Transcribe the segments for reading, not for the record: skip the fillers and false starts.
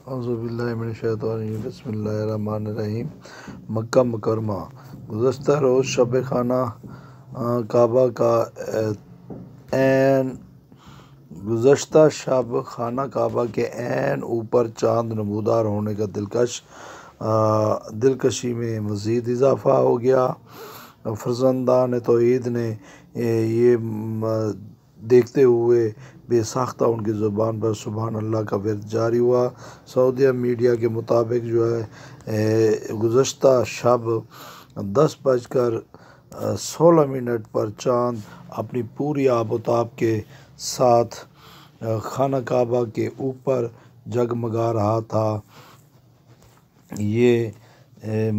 اعوذ باللہ من الشیطان الرجیم، بسم اللہ الرحمن الرحیم۔ مکہ مکرمہ۔ گزشتہ روز شب خانہ کعبہ کا گزشتہ شب خانہ کعبہ کے عین اوپر چاند نمودار ہونے کا دلکشی میں مزید اضافہ ہو گیا۔ فرزندان توحید نے یہ دیکھتے ہوئے بے ساختہ ان کی زبان پر سبحان اللہ کا ورد جاری ہوا۔ سعودیہ میڈیا کے مطابق گزشتہ شب 10:16 پر چاند اپنی پوری آب و تاب کے ساتھ خانہ کعبہ کے اوپر جگمگا رہا تھا۔ یہ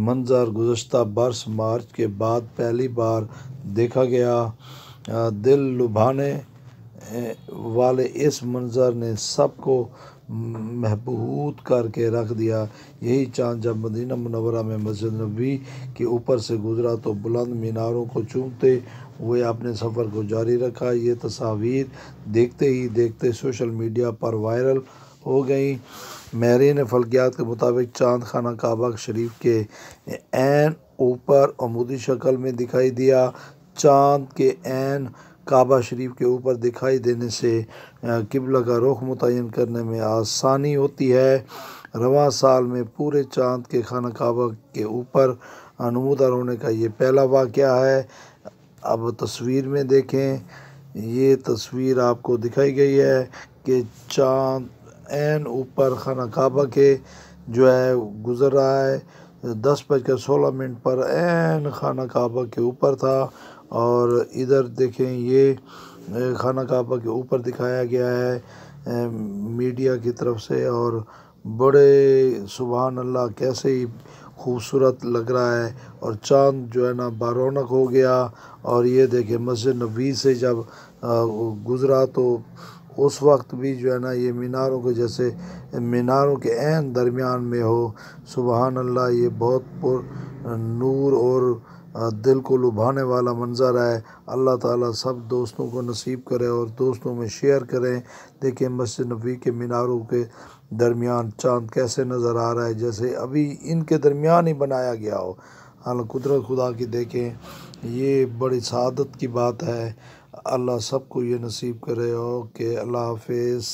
منظر گزشتہ برس مارچ کے بعد پہلی بار دیکھا گیا۔ دل لبھانے والے اس منظر نے سب کو مبہوت کر کے رکھ دیا۔ یہی چاند جب مدینہ منورہ میں مسجد نبوی کے اوپر سے گزرا تو بلند میناروں کو چومتے ہوئے اپنے سفر کو جاری رکھا۔ یہ تصاویر دیکھتے ہی دیکھتے سوشل میڈیا پر وائرل ہو گئیں۔ ماہرین فلکیات کے مطابق چاند خانہ کعبہ شریف کے عین اوپر عمودی شکل میں دکھائی دیا۔ چاند کے عین کعبہ شریف کے اوپر دکھائی دینے سے قبلہ کا رخ متعین کرنے میں آسانی ہوتی ہے۔ رواں سال میں پورے چاند کے خانہ کعبہ کے اوپر نمودار ہونے کا یہ پہلا واقعہ ہے۔ اب تصویر میں دیکھیں، یہ تصویر آپ کو دکھائی گئی ہے کہ چاند عین اوپر خانہ کعبہ کے گزر رہا ہے۔ 10:16 پر عین خانہ کعبہ کے اوپر تھا، اور ادھر دیکھیں یہ خانہ کعبہ کے اوپر دکھایا گیا ہے میڈیا کی طرف سے، اور بڑے سبحان اللہ کیسے ہی خوبصورت لگ رہا ہے، اور چاند بارونق ہو گیا۔ اور یہ دیکھیں مسجد نبوی سے جب گزرا تو اس وقت بھی یہ میناروں کے جیسے میناروں کے عین درمیان میں ہو۔ سبحان اللہ، یہ بہت پر نور اور دل کو لبھانے والا منظر ہے۔ اللہ تعالیٰ سب دوستوں کو نصیب کرے اور دوستوں میں شیئر کریں۔ دیکھیں مسجد نبوی کے میناروں کے درمیان چاند کیسے نظر آ رہا ہے، جیسے ابھی ان کے درمیان ہی بنایا گیا ہو۔ قدرت خدا کی دیکھیں، یہ بڑی سعادت کی بات ہے۔ اللہ سب کو یہ نصیب کرے۔ اوکے، اللہ حافظ۔